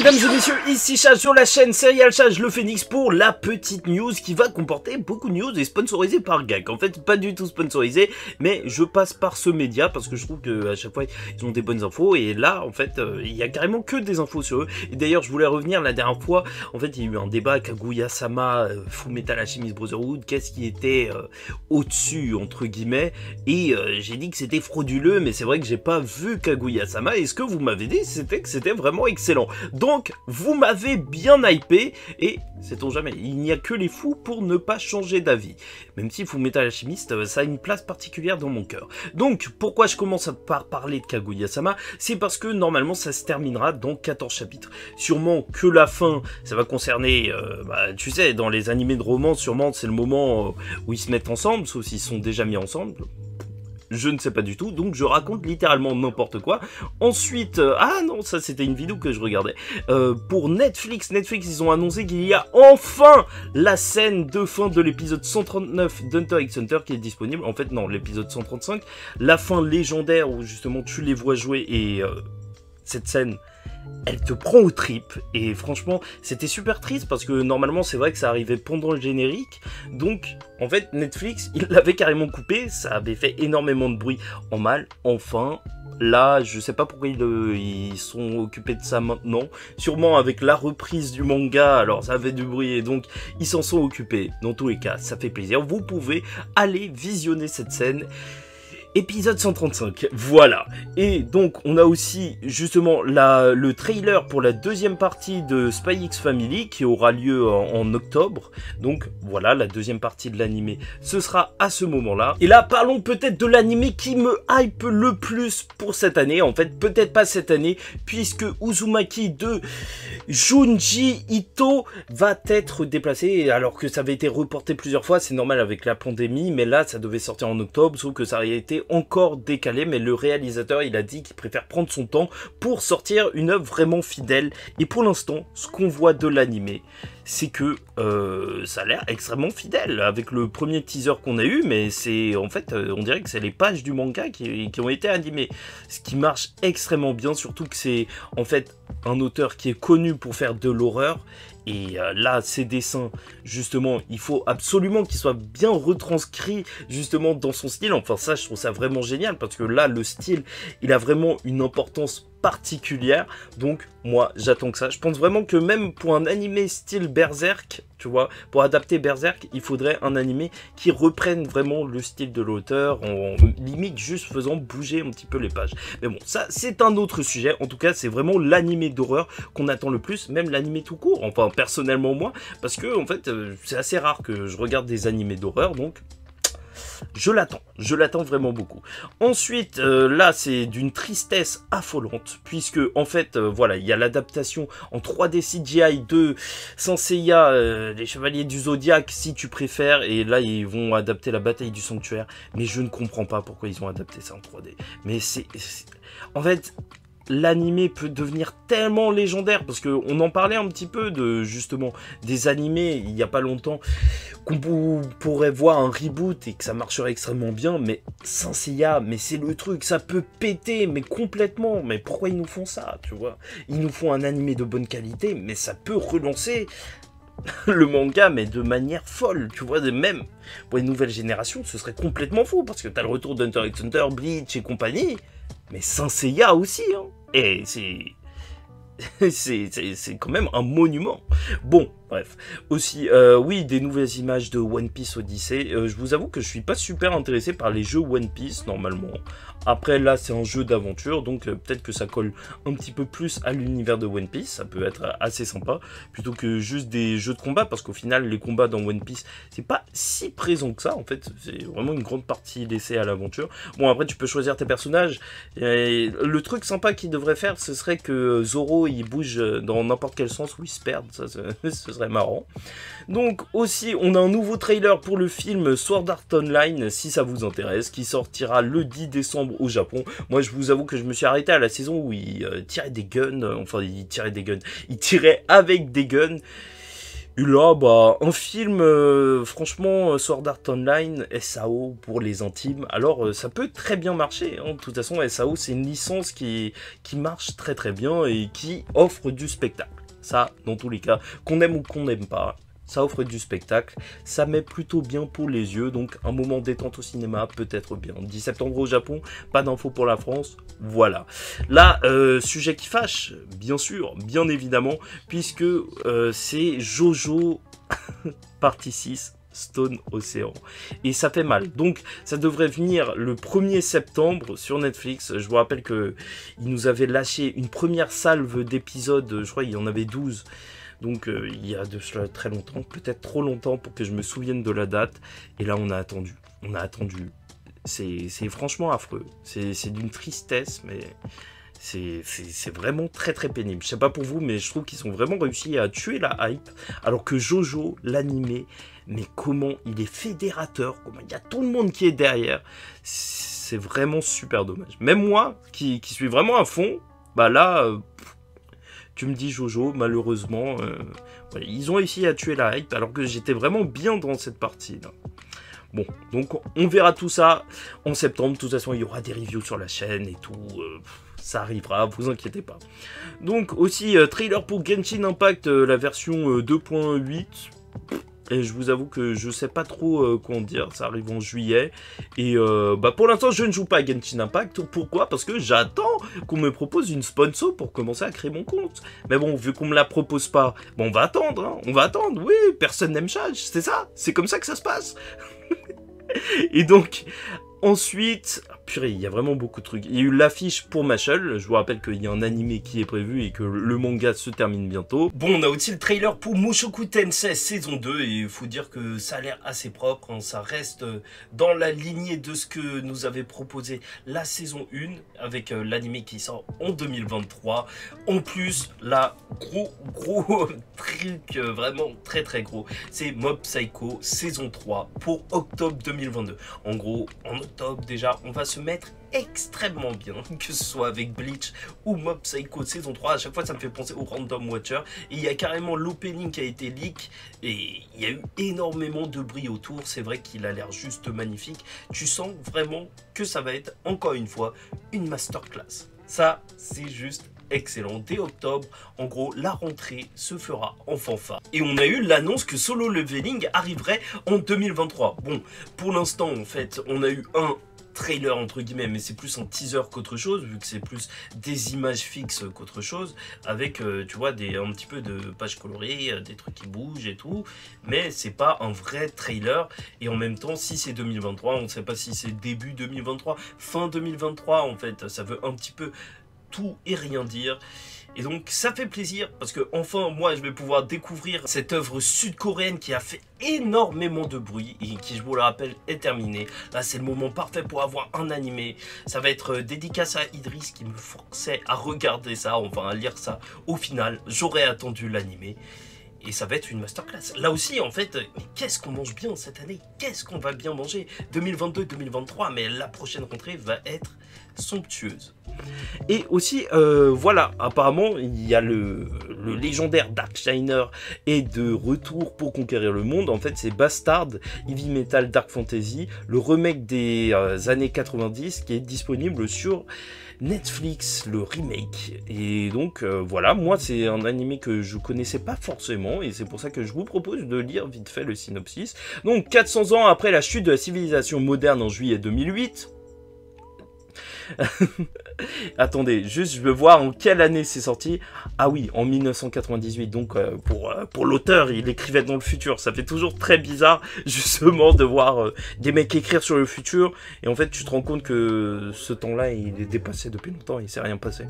mesdames et messieurs, ici Chage sur la chaîne Serial Chage le Phénix pour la petite news qui va comporter beaucoup de news et sponsorisée par Gag. En fait, pas du tout sponsorisé, mais je passe par ce média parce que je trouve qu'à chaque fois, ils ont des bonnes infos et là, en fait, il y a carrément que des infos sur eux. Et d'ailleurs, je voulais revenir la dernière fois, en fait, il y a eu un débat Kaguya-sama, Fullmetal Alchemist Brotherhood, qu'est-ce qui était au-dessus, entre guillemets, et j'ai dit que c'était frauduleux, mais c'est vrai que j'ai pas vu Kaguya-sama et ce que vous m'avez dit, c'était que c'était vraiment excellent. Donc, vous m'avez bien hypé, et sait-on jamais, il n'y a que les fous pour ne pas changer d'avis. Même si Fullmetal Alchemist, ça a une place particulière dans mon cœur. Donc, pourquoi je commence par parler de Kaguya-sama? C'est parce que normalement, ça se terminera dans 14 chapitres. Sûrement que la fin, ça va concerner, tu sais, dans les animés de romance, sûrement c'est le moment où ils se mettent ensemble, sauf s'ils sont déjà mis ensemble. Je ne sais pas du tout, donc je raconte littéralement n'importe quoi. Ensuite, ah non, ça c'était une vidéo que je regardais. Pour Netflix, ils ont annoncé qu'il y a enfin la scène de fin de l'épisode 139 d'Hunter x Hunter qui est disponible. En fait, non, l'épisode 135, la fin légendaire où justement tu les vois jouer et cette scène, elle te prend aux tripes et franchement c'était super triste parce que normalement c'est vrai que ça arrivait pendant le générique, donc en fait Netflix il l'avait carrément coupé, ça avait fait énormément de bruit en mal. Enfin là je sais pas pourquoi ils sont occupés de ça maintenant, sûrement avec la reprise du manga, alors ça avait du bruit et donc ils s'en sont occupés. Dans tous les cas ça fait plaisir, vous pouvez aller visionner cette scène. Épisode 135, voilà. Et donc, on a aussi, justement, le trailer pour la deuxième partie de Spy X Family, qui aura lieu en octobre. Donc, voilà, la deuxième partie de l'animé, ce sera à ce moment-là. Et là, parlons peut-être de l'animé qui me hype le plus pour cette année. En fait, peut-être pas cette année, puisque Uzumaki de Junji Ito va être déplacé, alors que ça avait été reporté plusieurs fois. C'est normal avec la pandémie, mais là, ça devait sortir en octobre, sauf que ça a été encore décalé, mais le réalisateur il a dit qu'il préfère prendre son temps pour sortir une œuvre vraiment fidèle. Et pour l'instant, ce qu'on voit de l'animé, c'est que ça a l'air extrêmement fidèle avec le premier teaser qu'on a eu, mais c'est en fait on dirait que c'est les pages du manga qui ont été animées, ce qui marche extrêmement bien, surtout que c'est en fait un auteur qui est connu pour faire de l'horreur. Et là, ces dessins, justement, il faut absolument qu'ils soient bien retranscrits, justement, dans son style. Enfin, ça, je trouve ça vraiment génial, parce que là, le style, il a vraiment une importance particulière. Donc, moi, j'attends que ça. Je pense vraiment que même pour un animé style Berserk, tu vois, pour adapter Berserk, il faudrait un animé qui reprenne vraiment le style de l'auteur, en limite juste faisant bouger un petit peu les pages. Mais bon, ça, c'est un autre sujet. En tout cas, c'est vraiment l'animé d'horreur qu'on attend le plus, même l'animé tout court. Enfin, personnellement, moi, parce que, en fait, c'est assez rare que je regarde des animés d'horreur, donc je l'attends vraiment beaucoup. Ensuite, là, c'est d'une tristesse affolante, puisque, en fait, voilà, il y a l'adaptation en 3D CGI de Saint Seiya, les Chevaliers du Zodiaque, si tu préfères, et là, ils vont adapter la bataille du Sanctuaire, mais je ne comprends pas pourquoi ils ont adapté ça en 3D. Mais en fait, l'animé peut devenir tellement légendaire, parce qu'on en parlait un petit peu de, justement, des animés, il n'y a pas longtemps, qu'on pourrait voir un reboot et que ça marcherait extrêmement bien, mais Saint Seiya, mais c'est le truc, ça peut péter, mais complètement, mais pourquoi ils nous font ça, tu vois? Ils nous font un animé de bonne qualité, mais ça peut relancer le manga, mais de manière folle, tu vois, même pour les nouvelles générations, ce serait complètement fou, parce que t'as le retour d'Hunter x Hunter, Bleach et compagnie, mais Saint Seiya aussi, hein, et c'est quand même un monument. Bon, bref. Aussi, oui, des nouvelles images de One Piece Odyssey. Je vous avoue que je suis pas super intéressé par les jeux One Piece, normalement. Après, là, c'est un jeu d'aventure, donc peut-être que ça colle un petit peu plus à l'univers de One Piece. Ça peut être assez sympa, plutôt que juste des jeux de combat, parce qu'au final, les combats dans One Piece, c'est pas si présent que ça, en fait. C'est vraiment une grande partie laissée à l'aventure. Bon, après, tu peux choisir tes personnages. Et le truc sympa qu'ils devraient faire, ce serait que Zoro, il bouge dans n'importe quel sens où il se perd. Ça, ce serait marrant. Donc, aussi, on a un nouveau trailer pour le film Sword Art Online, si ça vous intéresse, qui sortira le 10 décembre au Japon. Moi, je vous avoue que je me suis arrêté à la saison où il tirait des guns, enfin, il tirait avec des guns. Et là, bah, un film, franchement, Sword Art Online, SAO pour les intimes. Alors, ça peut très bien marcher. Hein. De toute façon, SAO, c'est une licence qui marche très très bien et qui offre du spectacle. Ça, dans tous les cas, qu'on aime ou qu'on n'aime pas, ça offre du spectacle. Ça met plutôt bien pour les yeux. Donc, un moment détente au cinéma, peut-être bien. 10 septembre au Japon, pas d'infos pour la France. Voilà. Là, sujet qui fâche, bien sûr, bien évidemment, puisque c'est Jojo partie 6, Stone Ocean. Et ça fait mal. Donc, ça devrait venir le 1er septembre sur Netflix. Je vous rappelle que ils nous avaient lâché une première salve d'épisodes, je crois qu'il y en avait 12. Donc, il y a de cela très longtemps, peut-être trop longtemps pour que je me souvienne de la date. Et là, on a attendu. On a attendu. C'est franchement affreux. C'est d'une tristesse, mais c'est vraiment très très pénible. Je sais pas pour vous, mais je trouve qu'ils ont vraiment réussi à tuer la hype. Alors que Jojo, l'animé, mais comment il est fédérateur, comment il y a tout le monde qui est derrière. C'est vraiment super dommage. Même moi, qui suis vraiment à fond, bah là, tu me dis Jojo, malheureusement, voilà, ils ont réussi à tuer la hype, alors que j'étais vraiment bien dans cette partie-là. Bon, donc on verra tout ça en septembre. De toute façon, il y aura des reviews sur la chaîne et tout. Ça arrivera, vous inquiétez pas. Donc aussi, trailer pour Genshin Impact, la version 2.8. Et je vous avoue que je sais pas trop quoi en dire, ça arrive en juillet. Et bah pour l'instant, je ne joue pas à Genshin Impact. Pourquoi? Parce que j'attends qu'on me propose une sponsor pour commencer à créer mon compte. Mais bon, vu qu'on me la propose pas, bon, on va attendre, hein, on va attendre. Oui, personne n'aime Chage, c'est ça, c'est comme ça que ça se passe. Et donc, ensuite, purée, il y a vraiment beaucoup de trucs. Il y a eu l'affiche pour Mashle. Je vous rappelle qu'il y a un animé qui est prévu et que le manga se termine bientôt. Bon, on a aussi le trailer pour Mushoku Tensei saison 2 et il faut dire que ça a l'air assez propre. Hein. Ça reste dans la lignée de ce que nous avait proposé la saison 1 avec l'animé qui sort en 2023. En plus, là, gros truc vraiment très très gros. C'est Mob Psycho saison 3 pour octobre 2022. En gros, en octobre déjà, on va se mettre extrêmement bien, que ce soit avec Bleach ou Mob Psycho saison 3. À chaque fois, ça me fait penser au Random Watcher. Et il y a carrément l'opening qui a été leak et il y a eu énormément de bruit autour. C'est vrai qu'il a l'air juste magnifique. Tu sens vraiment que ça va être, encore une fois, une masterclass. Ça, c'est juste excellent. Dès octobre, en gros, la rentrée se fera en fanfare. Et on a eu l'annonce que Solo Leveling arriverait en 2023. Bon, pour l'instant, en fait, on a eu un trailer entre guillemets, mais c'est plus un teaser qu'autre chose, vu que c'est plus des images fixes qu'autre chose, avec tu vois un petit peu de pages colorées, des trucs qui bougent et tout, mais c'est pas un vrai trailer. Et en même temps, si c'est 2023, on ne sait pas si c'est début 2023, fin 2023, en fait, ça veut un petit peu tout et rien dire. Et donc ça fait plaisir parce que enfin moi je vais pouvoir découvrir cette œuvre sud-coréenne qui a fait énormément de bruit et qui, je vous le rappelle, est terminée. Là c'est le moment parfait pour avoir un animé. Ça va être dédicace à Idriss qui me forçait à regarder ça, enfin à lire ça. Au final j'aurais attendu l'animé. Et ça va être une masterclass. Là aussi, en fait, mais qu'est-ce qu'on mange bien cette année? Qu'est-ce qu'on va bien manger? 2022-2023, mais la prochaine rentrée va être somptueuse. Et aussi, voilà, apparemment, il y a le légendaire Dark Shiner est de retour pour conquérir le monde. En fait, c'est Bastard, Heavy Metal Dark Fantasy, le remake des années 90 qui est disponible sur Netflix, le remake. Et donc voilà, moi c'est un animé que je connaissais pas forcément et c'est pour ça que je vous propose de lire vite fait le synopsis. Donc 400 ans après la chute de la civilisation moderne en juillet 2008. Attendez, juste je veux voir en quelle année c'est sorti. Ah oui, en 1998. Donc pour l'auteur, il écrivait dans le futur. Ça fait toujours très bizarre justement de voir des mecs écrire sur le futur. Et en fait, tu te rends compte que ce temps-là, il est dépassé depuis longtemps. Il s'est rien passé.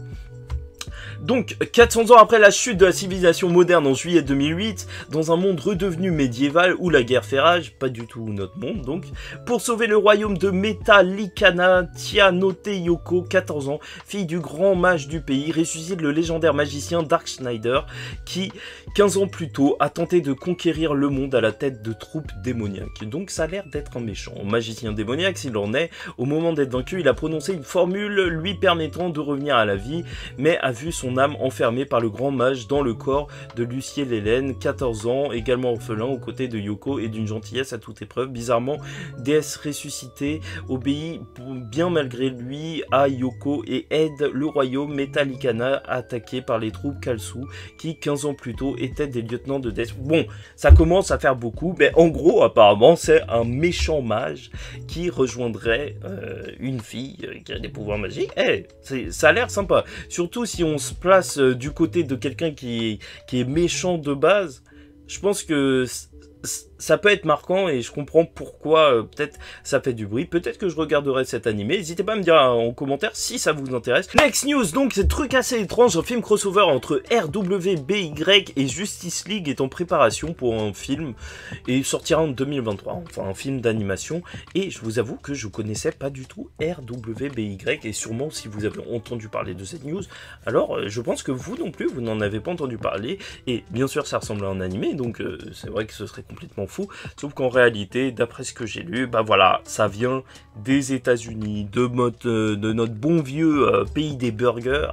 Donc, 400 ans après la chute de la civilisation moderne en juillet 2008, dans un monde redevenu médiéval où la guerre fait rage, pas du tout notre monde donc, pour sauver le royaume de Metallicana, Tianote Yoko, 14 ans, fille du grand mage du pays, ressuscite le légendaire magicien Dark Schneider, qui, 15 ans plus tôt, a tenté de conquérir le monde à la tête de troupes démoniaques. Donc ça a l'air d'être un méchant. Magicien démoniaque, s'il en est, au moment d'être vaincu, il a prononcé une formule lui permettant de revenir à la vie, mais a vu vu son âme enfermée par le grand mage dans le corps de Luciel Hélène, 14 ans, également orphelin, aux côtés de Yoko et d'une gentillesse à toute épreuve. Bizarrement, déesse ressuscitée obéit bien malgré lui à Yoko et aide le royaume Metallicana attaqué par les troupes Kalsu qui 15 ans plus tôt étaient des lieutenants de Death. Bon, ça commence à faire beaucoup, mais en gros apparemment c'est un méchant mage qui rejoindrait une fille qui a des pouvoirs magiques. Ça a l'air sympa, surtout si on se place du côté de quelqu'un qui est méchant de base. Je pense que ça peut être marquant et je comprends pourquoi peut-être ça fait du bruit. Peut-être que je regarderai cet animé. N'hésitez pas à me dire en commentaire si ça vous intéresse. Next news, donc c'est truc assez étrange. Un film crossover entre RWBY et Justice League est en préparation pour un film et sortira en 2023. Enfin un film d'animation. Et je vous avoue que je connaissais pas du tout RWBY et sûrement si vous avez entendu parler de cette news, alors je pense que vous non plus, vous n'en avez pas entendu parler. Et bien sûr ça ressemble à un animé, donc c'est vrai que ce serait complètement fou, sauf qu'en réalité, d'après ce que j'ai lu, bah voilà, ça vient des États-Unis, de notre bon vieux pays des burgers,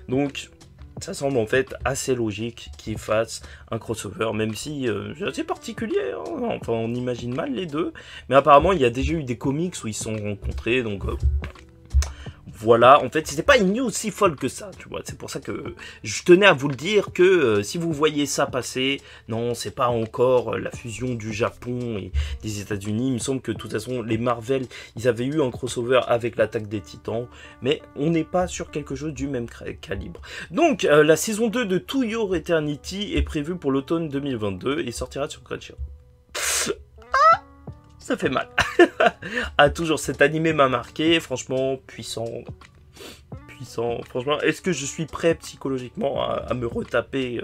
donc ça semble en fait assez logique qu'ils fassent un crossover, même si c'est assez particulier, hein. Enfin on imagine mal les deux, mais apparemment il y a déjà eu des comics où ils se sont rencontrés, donc voilà, en fait, c'était pas une news si folle que ça, tu vois. C'est pour ça que je tenais à vous le dire que si vous voyez ça passer, non, c'est pas encore la fusion du Japon et des États-Unis. Il me semble que de toute façon, les Marvel, ils avaient eu un crossover avec l'attaque des Titans, mais on n'est pas sur quelque chose du même calibre. Donc, la saison 2 de To Your Eternity est prévue pour l'automne 2022 et sortira sur Crunchyroll. Ça fait mal. Ah, toujours, cet animé m'a marqué, franchement, puissant. Franchement, est-ce que je suis prêt psychologiquement à me retaper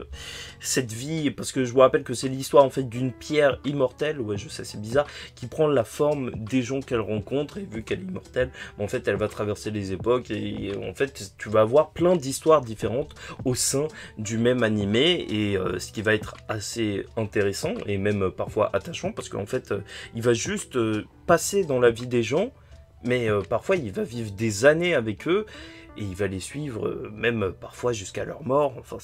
cette vie? Parce que je vous rappelle que c'est l'histoire en fait d'une pierre immortelle, ouais je sais c'est bizarre, qui prend la forme des gens qu'elle rencontre, et vu qu'elle est immortelle, en fait elle va traverser les époques, et en fait tu vas avoir plein d'histoires différentes au sein du même animé, et ce qui va être assez intéressant, et même parfois attachant, parce qu'en fait il va juste passer dans la vie des gens, mais parfois il va vivre des années avec eux, et il va les suivre même parfois jusqu'à leur mort. Enfin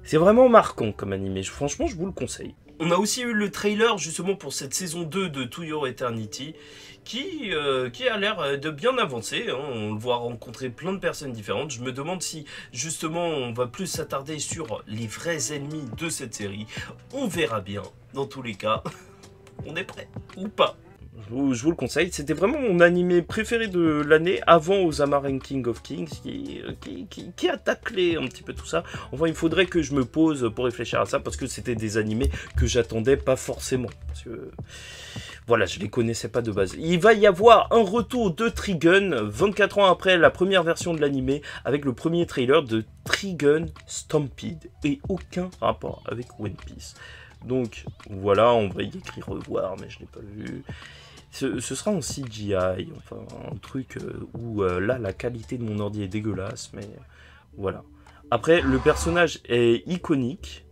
c'est vraiment marquant comme animé, franchement je vous le conseille. On a aussi eu le trailer justement pour cette saison 2 de To Your Eternity qui a l'air de bien avancer, hein. On le voit rencontrer plein de personnes différentes. Je me demande si justement on va plus s'attarder sur les vrais ennemis de cette série. On verra bien, dans tous les cas. On est prêt ou pas? Je vous le conseille, c'était vraiment mon animé préféré de l'année, avant Osama Ranking of Kings, qui a taclé un petit peu tout ça. Enfin, il faudrait que je me pose pour réfléchir à ça, parce que c'était des animés que j'attendais pas forcément. Parce que, voilà, je les connaissais pas de base. Il va y avoir un retour de Trigun, 24 ans après la première version de l'animé, avec le premier trailer de Trigun Stampede, et aucun rapport avec One Piece. Donc, voilà, on va y écrire revoir, mais je l'ai pas vu. Ce sera en CGI, enfin un truc où là la qualité de mon ordi est dégueulasse, mais voilà. Après le personnage est iconique,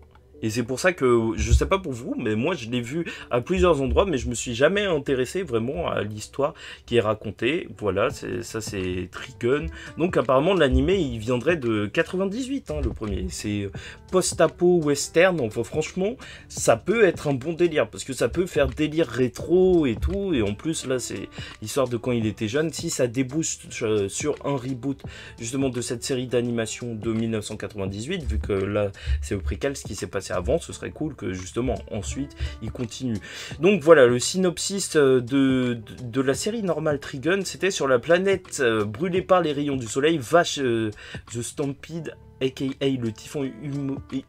et c'est pour ça que, je sais pas pour vous, mais moi je l'ai vu à plusieurs endroits, mais je me suis jamais intéressé vraiment à l'histoire qui est racontée. Voilà, ça c'est Trigun. Donc apparemment l'animé il viendrait de 98, hein, le premier. C'est post-apo western, enfin franchement, ça peut être un bon délire, parce que ça peut faire délire rétro et tout, et en plus là c'est l'histoire de quand il était jeune. Si ça débouche sur un reboot justement de cette série d'animation de 1998, vu que là c'est au préquel ce qui s'est passé avant, ce serait cool que justement ensuite il continue. Donc voilà, le synopsis de la série normale Trigun, c'était sur la planète brûlée par les rayons du soleil, Vash The Stampede, aka le typhon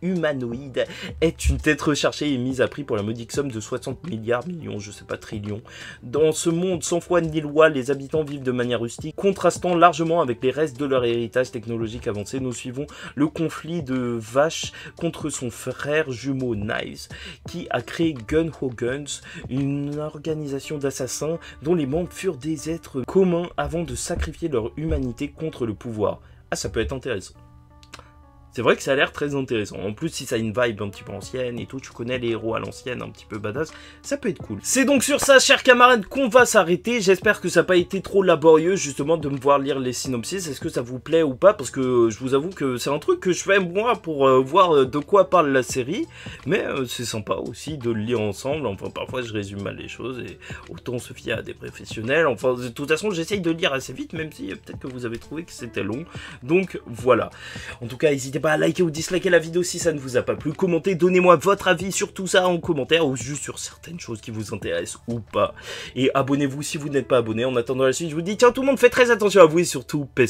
humanoïde, est une tête recherchée et mise à prix pour la modique somme de 60 millions, je sais pas, trillions. Dans ce monde sans foi ni loi, les habitants vivent de manière rustique, contrastant largement avec les restes de leur héritage technologique avancé. Nous suivons le conflit de Vash contre son frère jumeau Knives, qui a créé Gun Ho Guns, une organisation d'assassins dont les membres furent des êtres communs avant de sacrifier leur humanité contre le pouvoir. Ah, ça peut être intéressant. C'est vrai que ça a l'air très intéressant. En plus, si ça a une vibe un petit peu ancienne et tout, tu connais les héros à l'ancienne, un petit peu badass, ça peut être cool. C'est donc sur ça, chers camarades, qu'on va s'arrêter. J'espère que ça n'a pas été trop laborieux, justement, de me voir lire les synopsis. Est-ce que ça vous plaît ou pas? Parce que je vous avoue que c'est un truc que je fais, moi, pour voir de quoi parle la série. Mais c'est sympa aussi de le lire ensemble. Enfin, parfois, je résume mal les choses et autant se fier à des professionnels. Enfin, de toute façon, j'essaye de lire assez vite, même si peut-être que vous avez trouvé que c'était long. Donc, voilà. En tout cas, n'hésitez pas à liker ou disliker la vidéo si ça ne vous a pas plu. Commentez, donnez-moi votre avis sur tout ça en commentaire ou juste sur certaines choses qui vous intéressent ou pas. Et abonnez-vous si vous n'êtes pas abonné. En attendant la suite, je vous dis, tiens tout le monde, faites très attention à vous et surtout, paix.